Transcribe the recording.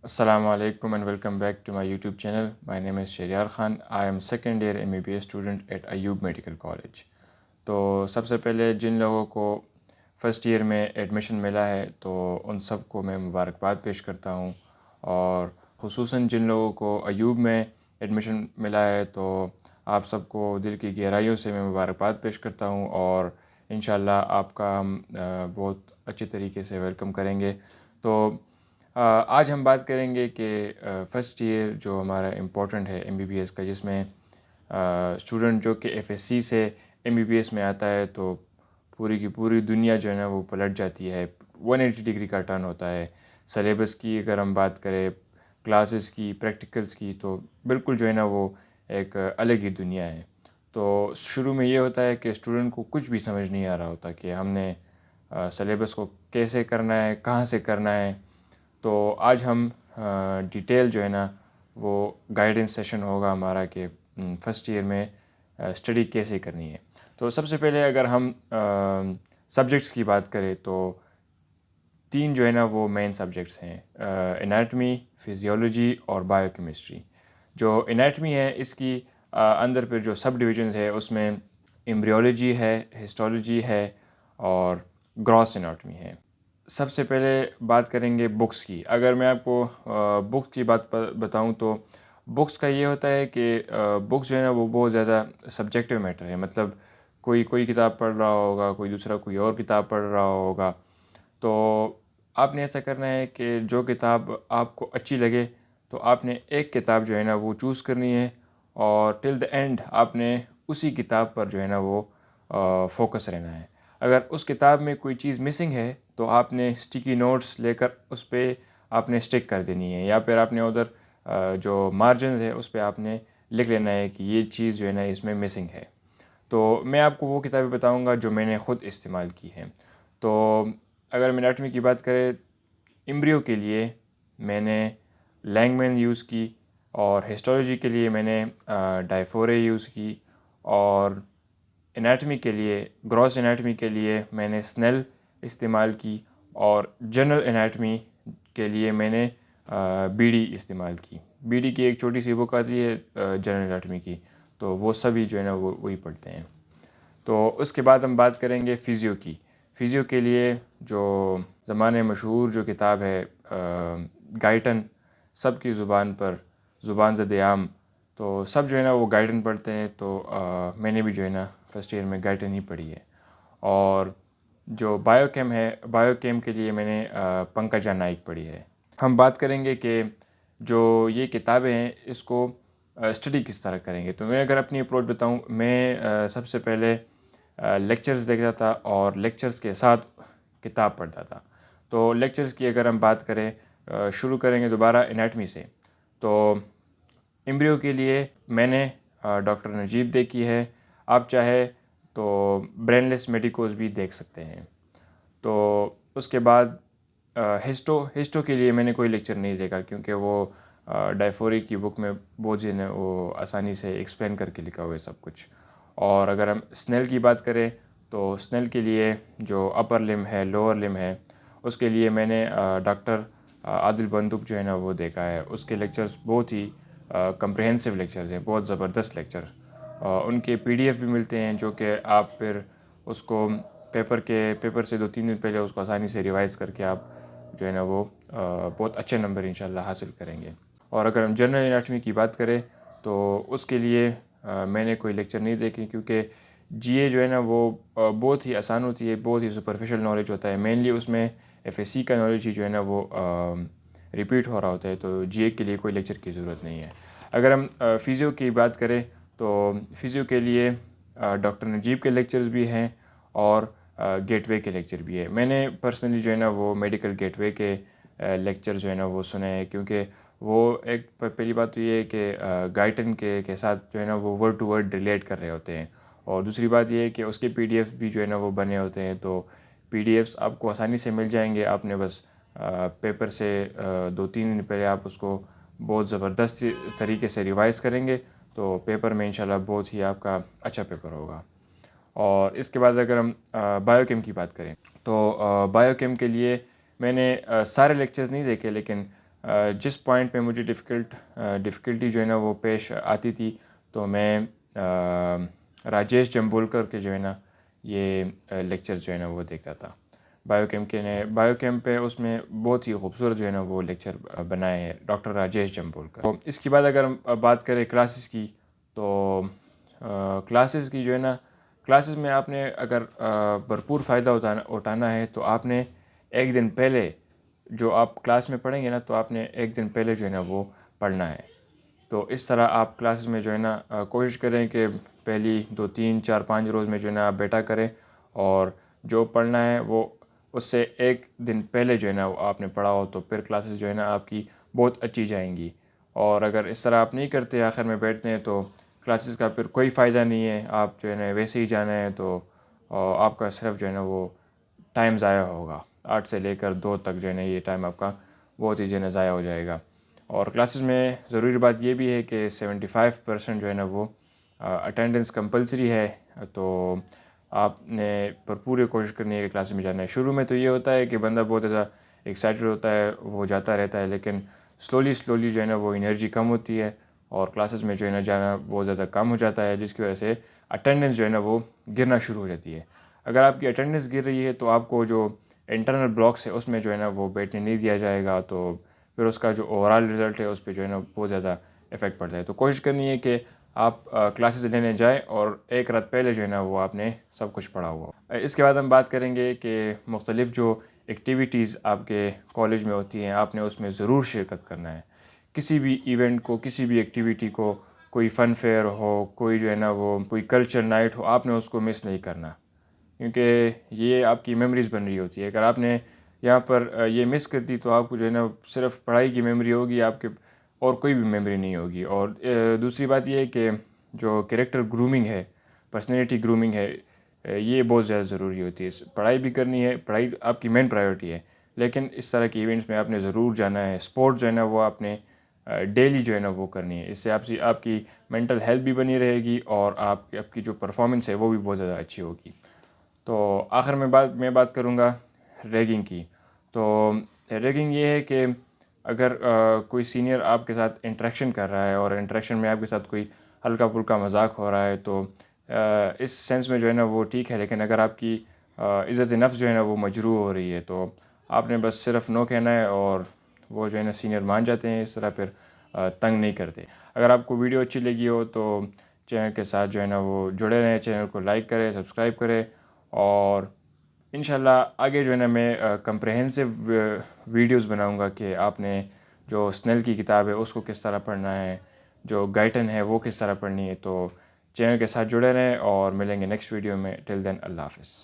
Assalamu alaikum and welcome back to my YouTube channel. My name is Shahriyar Khan. I am second year MBBS student at Ayub Medical College. تو سب سے پہلے جن لوگوں کو first year میں admission ملا ہے تو ان سب کو میں مبارکباد پیش کرتا ہوں، اور خصوصاً جن لوگوں کو ایوب میں ایڈمیشن ملا ہے تو آپ سب کو دل کی گہرائیوں سے میں مبارکباد پیش کرتا ہوں، اور انشاءاللہ آپ کا ہم بہت اچھے طریقے سے ویلکم کریں گے۔ تو آج ہم بات کریں گے کہ فرسٹ ایئر جو ہمارا امپورٹنٹ ہے MBBS کا، جس میں اسٹوڈنٹ جو کہ FSC سے MBBS میں آتا ہے تو پوری کی پوری دنیا جو ہے نا وہ پلٹ جاتی ہے، 180 ڈگری کا ٹرن ہوتا ہے۔ سلیبس کی اگر ہم بات کریں، کلاسز کی، پریکٹیکلز کی، تو بالکل جو ہے نا وہ ایک الگ ہی دنیا ہے۔ تو شروع میں یہ ہوتا ہے کہ اسٹوڈنٹ کو کچھ بھی سمجھ نہیں آ رہا ہوتا کہ ہم نے سلیبس کو کیسے کرنا ہے، کہاں سے کرنا ہے۔ تو آج ہم ڈیٹیل جو ہے نا وہ گائیڈنس سیشن ہوگا ہمارا کہ فرسٹ ایئر میں اسٹڈی کیسے کرنی ہے۔ تو سب سے پہلے اگر ہم سبجیکٹس کی بات کریں تو 3 جو ہے نا وہ مین سبجیکٹس ہیں، انیٹمی، فزیولوجی اور بائیو کیمسٹری۔ جو انیٹمی ہے اس کی اندر پہ جو سب ڈویژنز ہے اس میں ایمبریولوجی ہے، ہسٹولوجی ہے اور گراس انیٹمی ہے۔ سب سے پہلے بات کریں گے بکس کی۔ اگر میں آپ کو بکس کی بات بتاؤں تو بکس کا یہ ہوتا ہے کہ بکس جو ہے نا وہ بہت زیادہ سبجیکٹیو میٹر ہے، مطلب کوئی کتاب پڑھ رہا ہوگا، کوئی دوسرا کوئی اور کتاب پڑھ رہا ہوگا، تو آپ نے ایسا کرنا ہے کہ جو کتاب آپ کو اچھی لگے تو آپ نے ایک کتاب جو ہے نا وہ چوز کرنی ہے، اور ٹل دا اینڈ آپ نے اسی کتاب پر جو ہے نا وہ فوکس رہنا ہے۔ اگر اس کتاب میں کوئی چیز مسنگ ہے تو آپ نے اسٹیکی نوٹس لے کر اس پہ آپ نے اسٹک کر دینی ہے، یا پھر آپ نے ادھر جو مارجنز ہے اس پہ آپ نے لکھ لینا ہے کہ یہ چیز جو ہے نا اس میں مسنگ ہے۔ تو میں آپ کو وہ کتابیں بتاؤں گا جو میں نے خود استعمال کی ہیں۔ تو اگر انیٹمی کی بات کریں، ایمبریو کے لیے میں نے لینگمین یوز کی، اور ہسٹولوجی کے لیے میں نے ڈائفورے یوز کی، اور انیٹمی کے لیے، گراس انیٹمی کے لیے میں نے سنیل استعمال کی، اور جنرل انیٹمی کے لیے میں نے BD استعمال کی۔ BD کی ایک چھوٹی سی بک آتی ہے جنرل انیٹمی کی، تو وہ سبھی جو ہے نا وہ وہی پڑھتے ہیں۔ تو اس کے بعد ہم بات کریں گے فزیو کی۔ فزیو کے لیے جو زمانے مشہور جو کتاب ہے گائٹن، سب کی زبان پر، زبان زد عام، تو سب جو ہے نا وہ گائٹن پڑھتے ہیں، تو میں نے بھی جو ہے نا فرسٹ ایئر میں گائٹن ہی پڑھی ہے۔ اور جو بائیو کیم ہے، بائیو کیم کے لیے میں نے پنکجا نائک پڑھی ہے۔ ہم بات کریں گے کہ جو یہ کتابیں ہیں اس کو اسٹڈی کس طرح کریں گے۔ تو میں اگر اپنی اپروچ بتاؤں، میں سب سے پہلے لیکچرز دیکھتا تھا، اور لیکچرز کے ساتھ کتاب پڑھتا تھا۔ تو لیکچرز کی اگر ہم بات کریں، شروع کریں گے دوبارہ انیٹمی سے، تو ایمبریو کے لیے میں نے ڈاکٹر نجیب دیکھی ہے، آپ چاہے تو برین لیس میڈیکوز بھی دیکھ سکتے ہیں۔ تو اس کے بعد ہسٹو کے لیے میں نے کوئی لیکچر نہیں دیکھا، کیونکہ وہ ڈائفوری کی بک میں بہت ہی وہ آسانی سے ایکسپلین کر کے لکھا ہوا ہے سب کچھ۔ اور اگر ہم سنیل کی بات کریں تو سنیل کے لیے جو اپر لم ہے، لوور لم ہے، اس کے لیے میں نے ڈاکٹر عادل بندوق جو ہے نا وہ دیکھا ہے۔ اس کے لیکچرز بہت ہی کمپریہنسو لیکچرز ہیں، بہت زبردست لیکچر۔ ان کے PDF بھی ملتے ہیں، جو کہ آپ پھر اس کو پیپر سے 2-3 دن پہلے اس کو آسانی سے ریوائز کر کے آپ جو ہے نا وہ بہت اچھے نمبر انشاءاللہ حاصل کریں گے۔ اور اگر ہم جنرل انیٹمی کی بات کریں تو اس کے لیے میں نے کوئی لیکچر نہیں دیکھی، کیونکہ GA جو ہے نا وہ بہت ہی آسان ہوتی ہے، بہت ہی سپرفیشل نالج ہوتا ہے۔ مینلی اس میں FSC کا نالج ہی جو ہے نا وہ ریپیٹ ہو رہا ہوتا ہے، تو GA کے لیے کوئی لیکچر کی ضرورت نہیں ہے۔ اگر ہم فزیو کی بات کریں تو فزیو کے لیے ڈاکٹر نجیب کے لیکچرز بھی ہیں، اور گیٹ وے کے لیکچر بھی ہے۔ میں نے پرسنلی جو ہے نا وہ میڈیکل گیٹ وے کے لیکچر جو ہے نا وہ سنے ہیں، کیونکہ وہ ایک پہلی بات تو یہ ہے کہ گائٹن کے ساتھ جو ہے نا وہ ورڈ ٹو ورڈ ریلیٹ کر رہے ہوتے ہیں، اور دوسری بات یہ ہے کہ اس کے PDF بھی جو ہے نا وہ بنے ہوتے ہیں، تو PDFs آپ کو آسانی سے مل جائیں گے۔ آپ نے بس پیپر سے 2-3 دن پہلے آپ اس کو بہت زبردست طریقے سے ریوائز کریں گے، تو پیپر میں انشاءاللہ بہت ہی آپ کا اچھا پیپر ہوگا۔ اور اس کے بعد اگر ہم بائیو کیم کی بات کریں تو بائیو کیم کے لیے میں نے سارے لیکچرز نہیں دیکھے، لیکن جس پوائنٹ پہ مجھے ڈفیکلٹی جو ہے نا وہ پیش آتی تھی تو میں راجیش جمبولکر کے جو ہے نا یہ لیکچر جو ہے نا وہ دیکھتا تھا بایو کیمپ پہ. اس میں بہت ہی خوبصورت جو ہے نا وہ لیکچر بنائے ہیں ڈاکٹر راجیش جمبولکر. تو اس کے بعد اگر ہم بات کریں کلاسز کی تو کلاسز کی جو ہے نا کلاسز میں آپ نے اگر بھرپور فائدہ اٹھانا ہے تو آپ نے ایک دن پہلے جو آپ کلاس میں پڑھیں گے نا تو آپ نے ایک دن پہلے جو ہے نا وہ پڑھنا ہے. تو اس طرح آپ کلاسز میں جو ہے نا کوشش کریں کہ پہلی 2 3 4 5 روز میں جو ہے نا آپ بیٹھا کریں اور جو پڑھنا ہے وہ اس سے ایک دن پہلے جو ہے نا وہ آپ نے پڑھا ہو تو پھر کلاسز جو ہے نا آپ کی بہت اچھی جائیں گی. اور اگر اس طرح آپ نہیں کرتے آخر میں بیٹھتے ہیں تو کلاسز کا پھر کوئی فائدہ نہیں ہے. آپ جو ہے نا ویسے ہی جانا ہے تو آپ کا صرف جو ہے نا وہ ٹائم ضائع ہوگا. 8 سے لے کر 2 تک جو ہے نا یہ ٹائم آپ کا بہت ہی جو ہے نا ضائع ہو جائے گا. اور کلاسز میں ضروری بات یہ بھی ہے کہ 75% جو ہے نا وہ اٹینڈنس کمپلسری ہے. تو آپ نے بھرپور کوشش کرنی ہے کہ کلاسز میں جانا ہے. شروع میں تو یہ ہوتا ہے کہ بندہ بہت زیادہ ایکسائٹڈ ہوتا ہے, وہ جاتا رہتا ہے, لیکن سلولی جو ہے نا وہ انرجی کم ہوتی ہے اور کلاسز میں جو ہے نا جانا بہت زیادہ کم ہو جاتا ہے, جس کی وجہ سے اٹینڈنس جو ہے نا وہ گرنا شروع ہو جاتی ہے. اگر آپ کی اٹینڈنس گر رہی ہے تو آپ کو جو انٹرنل بلاکس ہے اس میں جو ہے نا وہ بیٹھنے نہیں دیا جائے گا, تو پھر اس کا جو اوورآل رزلٹ ہے اس پہ جو ہے نا بہت زیادہ افیکٹ پڑتا ہے. تو کوشش کرنی ہے کہ آپ کلاسز لینے جائیں اور ایک رات پہلے جو ہے نا وہ آپ نے سب کچھ پڑھا ہوا. اس کے بعد ہم بات کریں گے کہ مختلف جو ایکٹیویٹیز آپ کے کالج میں ہوتی ہیں آپ نے اس میں ضرور شرکت کرنا ہے. کسی بھی ایونٹ کو, کسی بھی ایکٹیویٹی کو, کوئی فن فیئر ہو, کوئی جو ہے نا وہ کوئی کلچر نائٹ ہو, آپ نے اس کو مس نہیں کرنا, کیونکہ یہ آپ کی میموریز بن رہی ہوتی ہے. اگر آپ نے یہاں پر یہ مس کر دی تو آپ کو جو ہے نا صرف پڑھائی کی میموری ہوگی, آپ کے اور کوئی بھی میموری نہیں ہوگی. اور دوسری بات یہ ہے کہ جو کریکٹر گرومنگ ہے, پرسنالٹی گرومنگ ہے, یہ بہت زیادہ ضروری ہوتی ہے. پڑھائی بھی کرنی ہے, پڑھائی آپ کی مین پرائیورٹی ہے, لیکن اس طرح کے ایونٹس میں آپ نے ضرور جانا ہے. سپورٹ جو ہے نا وہ آپ نے ڈیلی جو ہے نا وہ کرنی ہے. اس سے آپ کی مینٹل ہیلتھ بھی بنی رہے گی اور آپ کی جو پرفارمنس ہے وہ بھی بہت زیادہ اچھی ہوگی. تو آخر میں بات کروں گا ریگنگ کی. تو ریگنگ یہ ہے کہ اگر کوئی سینئر آپ کے ساتھ انٹریکشن کر رہا ہے اور انٹریکشن میں آپ کے ساتھ کوئی ہلکا پھلکا مذاق ہو رہا ہے تو اس سینس میں جو ہے نا وہ ٹھیک ہے, لیکن اگر آپ کی عزت نفس جو ہے نا وہ مجروح ہو رہی ہے تو آپ نے بس صرف نو کہنا ہے اور وہ جو ہے نا سینئر مان جاتے ہیں. اس طرح پھر تنگ نہیں کرتے. اگر آپ کو ویڈیو اچھی لگی ہو تو چینل کے ساتھ جو ہے نا وہ جڑے رہیں, چینل کو لائک کریں, سبسکرائب کریں, اور انشاءاللہ آگے جو ہے نا میں کمپریہنسو ویڈیوز بناؤں گا کہ آپ نے جو اسنیل کی کتاب ہے اس کو کس طرح پڑھنا ہے, جو گائٹن ہے وہ کس طرح پڑھنی ہے. تو چینل کے ساتھ جڑے رہیں اور ملیں گے نیکسٹ ویڈیو میں. ٹل دین اللہ حافظ.